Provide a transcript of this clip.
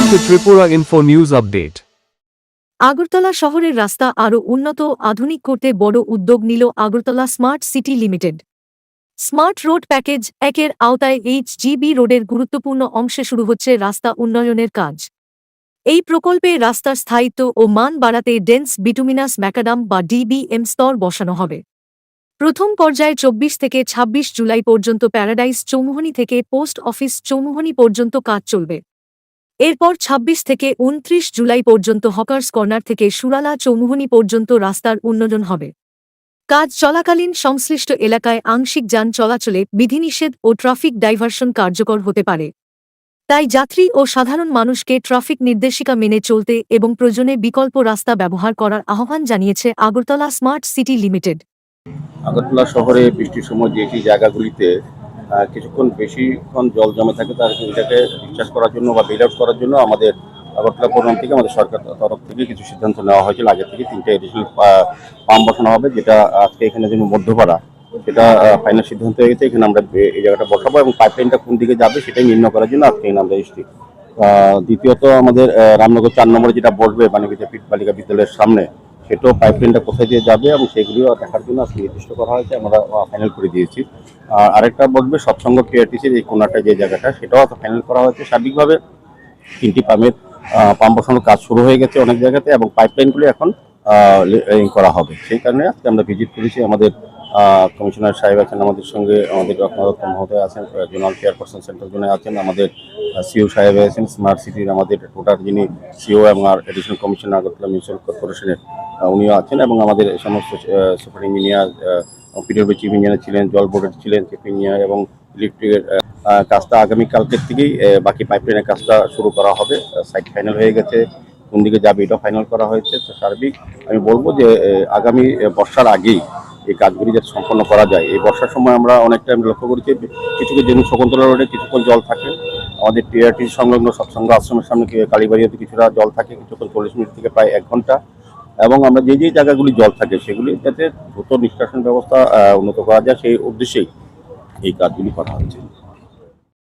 to Tripura Info News Update. Agartala শহরের রাস্তা আরও উন্নত আধুনিক করতে বড় উদ্যোগ নিল Agartala smart city limited. Smart road package ১-এর আওতায় এইচজিবি রোডের গুরুত্বপূর্ণ অংশে শুরু হচ্ছে রাস্তা উন্নয়নের কাজ। এই প্রকল্পে রাস্তার স্থায়িত্ব ও মান বাড়াতে ডেন্স বিটুমিনাস ম্যাকাডাম বা ডিবিএম স্তর বসানো হবে। প্রথম পর্যায়ে ২৪ থেকে ২৬ জুলাই পর্যন্ত প্যারাডাইস চৌমুহনী থেকে পোস্ট অফিস চৌমুহনী পর্যন্ত কাজ চলবে। এরপর ২৬ থেকে ২৯ জুলাই পর্যন্ত হকার্স কর্নার থেকে সুরালা চৌমুহনী পর্যন্ত রাস্তার উন্নয়ন হবে। কাজ চলাকালীন সংশ্লিষ্ট এলাকায় আংশিক যান চলাচলে বিধিনিষেধ ও ট্রাফিক ডাইভারশন কার্যকর হতে পারে। তাই যাত্রী ও সাধারণ মানুষকে ট্রাফিক নির্দেশিকা মেনে চলতে এবং প্রয়োজনে বিকল্প রাস্তা ব্যবহার করার আহ্বান জানিয়েছে Agartala smart city limited. Agartala শহরে বৃষ্টির সময় যে জায়গাগুলিতে কিছুক্ষণ বেশিক্ষণ জল জমে থাকে তার এটাকে রিচার্জ করার জন্য বা বেল আউট করার জন্য আমাদের আগরতলা প্রোগ্রাম থেকে আমাদের সরকার তরফ থেকে কিছু সিদ্ধান্ত নেওয়া হয়েছিল। আগে থেকে 3টে এডিশনাল পাম্প বসানো হবে, যেটা আজকে এখানে যেন মধ্যপাড়া সেটা ফাইনাল সিদ্ধান্ত হয়ে গেছে। এখানে আমরা এই জায়গাটা বসাবো এবং পাইপলাইনটা কোন দিকে যাবে সেটাই নির্ণয় করার জন্য আজকে এখানে আমরা এসেছি। দ্বিতীয়ত আমাদের রামনগর 4 নম্বরে যেটা বসবে বাণিজ্য বালিকা বিদ্যালয়ের সামনে, সেটাও পাইপলাইনটা কোথায় দিয়ে যাবে এবং সেগুলিও দেখার জন্য আজকে নির্দিষ্ট করা হয়েছে, আমরা ফাইনাল করে দিয়েছি। আরেকটা বসবে সৎসঙ্গ কেআরটিসির এই কোনাটা যে জায়গাটা, সেটাও ফাইনাল করা হয়েছে। সার্বিকভাবে 3টি পাম্প বসানোর কাজ শুরু হয়ে গেছে অনেক জায়গাতে এবং পাইপলাইনগুলি এখন করা হবে। সেই কারণে আজকে আমরা ভিজিট করেছি। আমাদের কমিশনার সাহেব আছেন আমাদের সঙ্গে, আমাদের রত্নাদত্ত মহোদয় আছেন, জোনাল চেয়ারপারসন সেন্ট্রাল জোনে আছেন, আমাদের সিও সাহেব আছেন স্মার্ট সিটির, আমাদের টোটাল যিনি সিও এবং এডিশনাল কমিশনার আগরতলা মিউনিসিপাল কর্পোরেশনের উনিও আছেন, এবং আমাদের সমস্ত super engineer, PWD chief engineer ছিলেন, জল বোর্ডের ছিলেন চিফ ইঞ্জিনিয়ার, এবং ইলেকট্রিকের কাজটা আগামীকালকের থেকেই বাকি পাইপলাইনের কাজটা শুরু করা হবে। সাইট ফাইনাল হয়ে গেছে, কোন দিকে যাবে এটাও ফাইনাল করা হয়েছে। তো সার্বিক আমি বলবো যে আগামী বর্ষার আগেই এই কাজগুলি যাতে সম্পন্ন করা যায়। এই বর্ষার সময় আমরা অনেকটা লক্ষ্য করেছি কিছু যেমন শকুন্তলা রোডে কিছুক্ষণ জল থাকে, আমাদের টিআরটি সংলগ্ন সৎসঙ্গ আশ্রমের সামনে কালীবাড়িতে কিছুটা জল থাকে কিছুক্ষণ 40 মিনিট থেকে প্রায় 1 ঘন্টা, এবং আমরা যে জায়গাগুলি জল থাকে সেগুলি যাতে দ্রুত নিষ্কাশন ব্যবস্থা উন্নত করা যায় সেই উদ্দেশ্যেই এই কাজগুলি করা হচ্ছে।